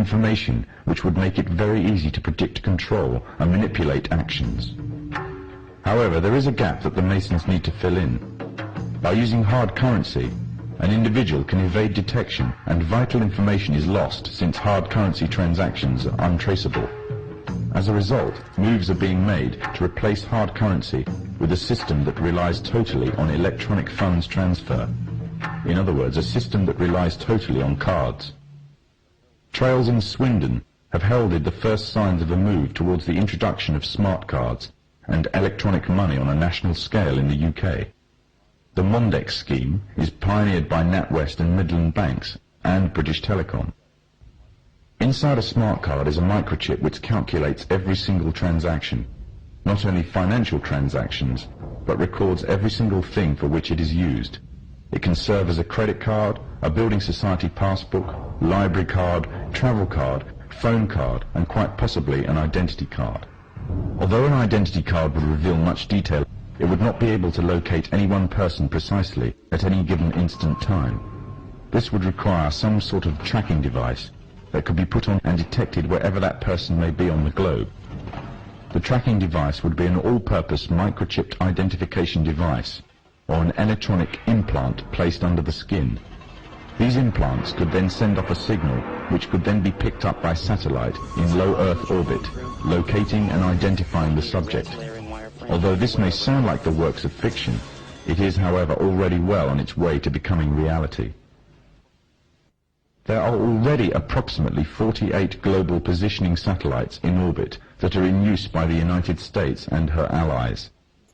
information which would make it very easy to predict, control, and manipulate actions. However, there is a gap that the Masons need to fill in. By using hard currency, an individual can evade detection and vital information is lost since hard currency transactions are untraceable. As a result, moves are being made to replace hard currency with a system that relies totally on electronic funds transfer. In other words, a system that relies totally on cards. Trails in Swindon have heralded the first signs of a move towards the introduction of smart cards and electronic money on a national scale in the UK. The Mondex scheme is pioneered by NatWest and Midland Banks and British Telecom. Inside a smart card is a microchip which calculates every single transaction, not only financial transactions, but records every single thing for which it is used. It can serve as a credit card, a building society passbook, library card, travel card, phone card, and quite possibly an identity card. Although an identity card would reveal much detail, it would not be able to locate any one person precisely at any given instant time. This would require some sort of tracking device that could be put on and detected wherever that person may be on the globe. The tracking device would be an all-purpose microchipped identification device or an electronic implant placed under the skin. These implants could then send off a signal which could then be picked up by satellite in low Earth orbit, locating and identifying the subject. Although this may sound like the works of fiction, it is, however, already well on its way to becoming reality. There are already approximately 48 global positioning satellites in orbit that are in use by the United States and her allies.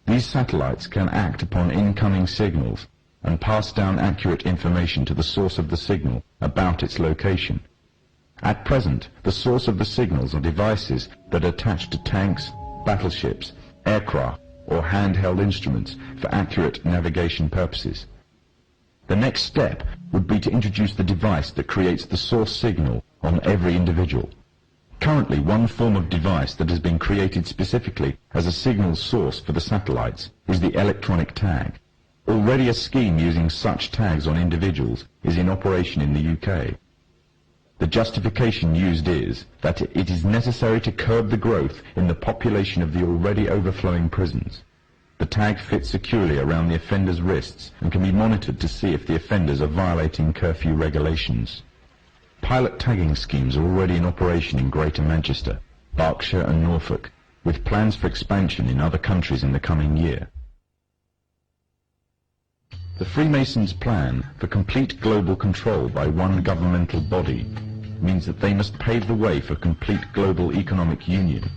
These satellites can act upon incoming signals and pass down accurate information to the source of the signal about its location. At present, the source of the signals are devices that are attached to tanks, battleships, aircraft, or handheld instruments for accurate navigation purposes. The next step would be to introduce the device that creates the source signal on every individual. Currently, one form of device that has been created specifically as a signal source for the satellites is the electronic tag. Already a scheme using such tags on individuals is in operation in the UK. The justification used is that it is necessary to curb the growth in the population of the already overflowing prisons. The tag fits securely around the offender's wrists and can be monitored to see if the offenders are violating curfew regulations. Pilot tagging schemes are already in operation in Greater Manchester, Berkshire and Norfolk, with plans for expansion in other countries in the coming year. The Freemasons' plan for complete global control by one governmental body means that they must pave the way for complete global economic union,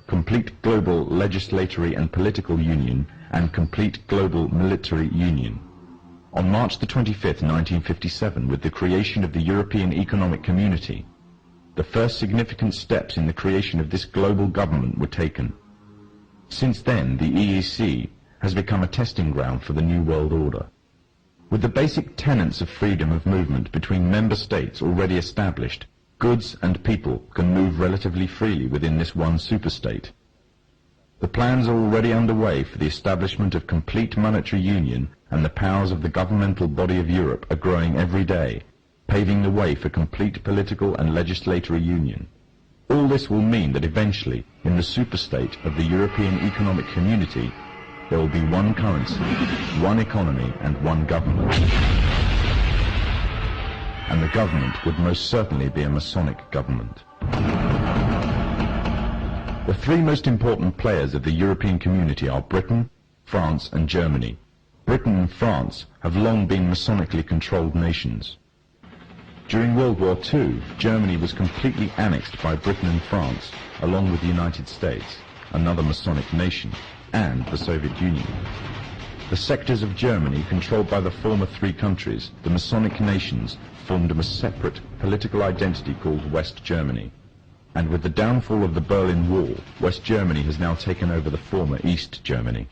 complete global legislatory and political union, and complete global military union. On March the 25th, 1957, with the creation of the European Economic Community, the first significant steps in the creation of this global government were taken. Since then, the EEC has become a testing ground for the New World Order. With the basic tenets of freedom of movement between member states already established, goods and people can move relatively freely within this one superstate. The plans are already underway for the establishment of complete monetary union, and the powers of the governmental body of Europe are growing every day, paving the way for complete political and legislatory union. All this will mean that eventually, in the superstate of the European Economic Community, there will be one currency, one economy, and one government. And the government would most certainly be a Masonic government. The three most important players of the European community are Britain, France, and Germany. Britain and France have long been Masonically controlled nations. During World War II, Germany was completely annexed by Britain and France, along with the United States, another Masonic nation, and the Soviet Union. The sectors of Germany controlled by the former three countries, the Masonic nations, formed a separate political identity called West Germany. And with the downfall of the Berlin Wall, West Germany has now taken over the former East Germany.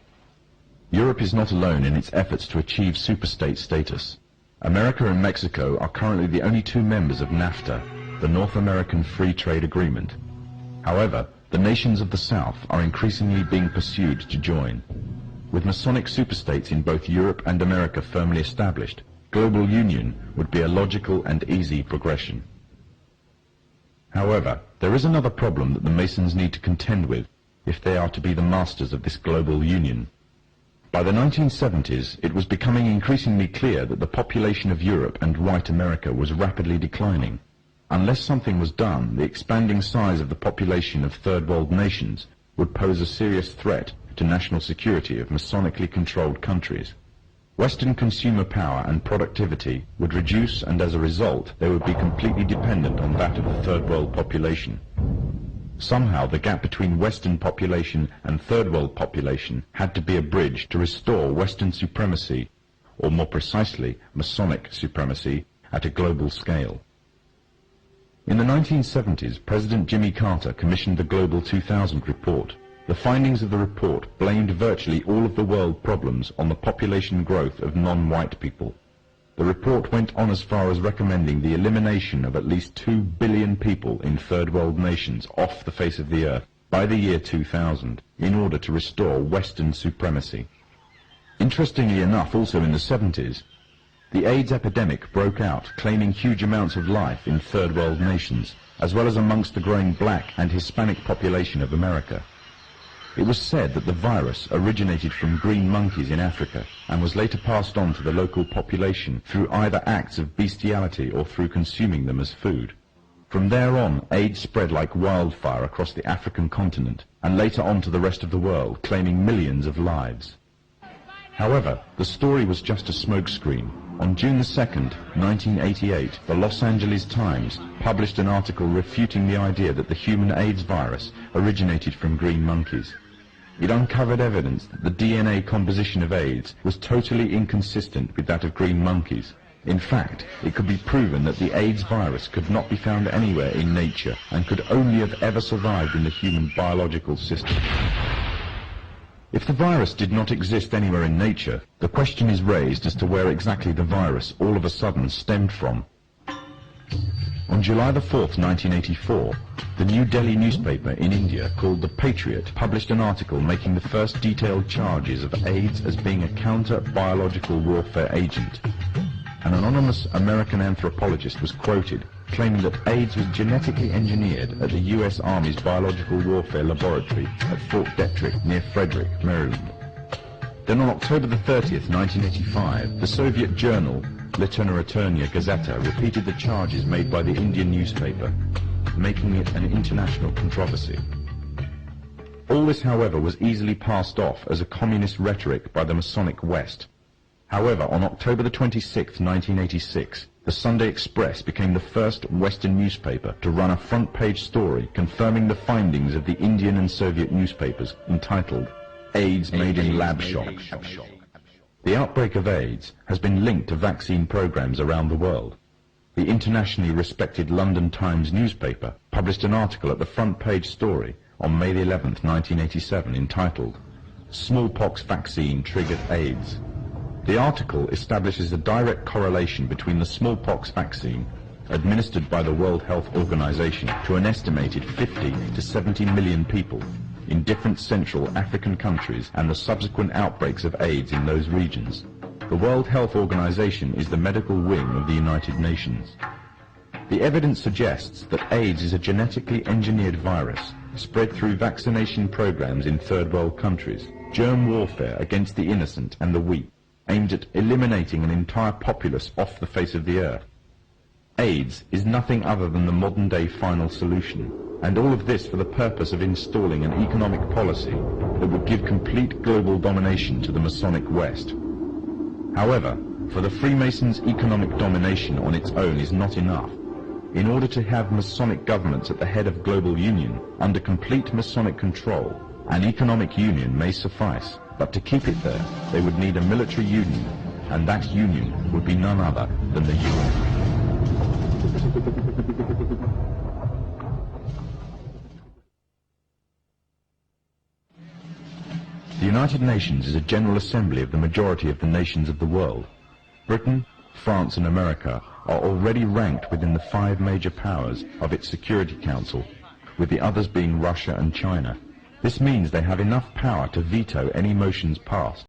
Europe is not alone in its efforts to achieve superstate status. America and Mexico are currently the only two members of NAFTA, the North American Free Trade Agreement. However, the nations of the South are increasingly being pursued to join. With Masonic superstates in both Europe and America firmly established, global union would be a logical and easy progression. However, there is another problem that the Masons need to contend with if they are to be the masters of this global union. By the 1970s, it was becoming increasingly clear that the population of Europe and white America was rapidly declining. Unless something was done, the expanding size of the population of third world nations would pose a serious threat to national security of Masonically controlled countries. Western consumer power and productivity would reduce, and as a result, they would be completely dependent on that of the third world population. Somehow the gap between Western population and third world population had to be a bridge to restore Western supremacy, or more precisely, Masonic supremacy, at a global scale. In the 1970s, President Jimmy Carter commissioned the Global 2000 report. The findings of the report blamed virtually all of the world problems on the population growth of non-white people. The report went on as far as recommending the elimination of at least 2 billion people in third world nations off the face of the earth by the year 2000 in order to restore Western supremacy. Interestingly enough, also in the 70s, the AIDS epidemic broke out, claiming huge amounts of life in third world nations, as well as amongst the growing black and Hispanic population of America. It was said that the virus originated from green monkeys in Africa and was later passed on to the local population through either acts of bestiality or through consuming them as food. From there on, AIDS spread like wildfire across the African continent and later on to the rest of the world, claiming millions of lives. However, the story was just a smokescreen. On June 2nd, 1988, the Los Angeles Times published an article refuting the idea that the human AIDS virus originated from green monkeys. It uncovered evidence that the DNA composition of AIDS was totally inconsistent with that of green monkeys. In fact, it could be proven that the AIDS virus could not be found anywhere in nature and could only have ever survived in the human biological system. If the virus did not exist anywhere in nature, the question is raised as to where exactly the virus all of a sudden stemmed from. On July 4th, 1984, the New Delhi newspaper in India called The Patriot published an article making the first detailed charges of AIDS as being a counter-biological warfare agent. An anonymous American anthropologist was quoted claiming that AIDS was genetically engineered at the U.S. Army's Biological Warfare Laboratory at Fort Detrick near Frederick, Maryland. Then on October 30th, 1985, the Soviet journal Literaturная Gazeta repeated the charges made by the Indian newspaper, making it an international controversy. All this, however, was easily passed off as a communist rhetoric by the Masonic West. However, on October 26, 1986, the Sunday Express became the first Western newspaper to run a front-page story confirming the findings of the Indian and Soviet newspapers entitled AIDS Made in Lab Shop. The outbreak of AIDS has been linked to vaccine programs around the world. The internationally respected London Times newspaper published an article at the front-page story on May 11, 1987 entitled Smallpox Vaccine Triggered AIDS. The article establishes a direct correlation between the smallpox vaccine administered by the World Health Organization to an estimated 50 to 70 million people in different Central African countries and the subsequent outbreaks of AIDS in those regions. The World Health Organization is the medical wing of the United Nations. The evidence suggests that AIDS is a genetically engineered virus spread through vaccination programs in third world countries, germ warfare against the innocent and the weak, aimed at eliminating an entire populace off the face of the earth. AIDS is nothing other than the modern-day final solution, and all of this for the purpose of installing an economic policy that would give complete global domination to the Masonic West. However, for the Freemasons' economic domination on its own is not enough. In order to have Masonic governments at the head of global union, under complete Masonic control, an economic union may suffice. But to keep it there, they would need a military union, and that union would be none other than the UN. The United Nations is a general assembly of the majority of the nations of the world. Britain, France and America are already ranked within the 5 major powers of its Security Council, with the others being Russia and China. This means they have enough power to veto any motions passed.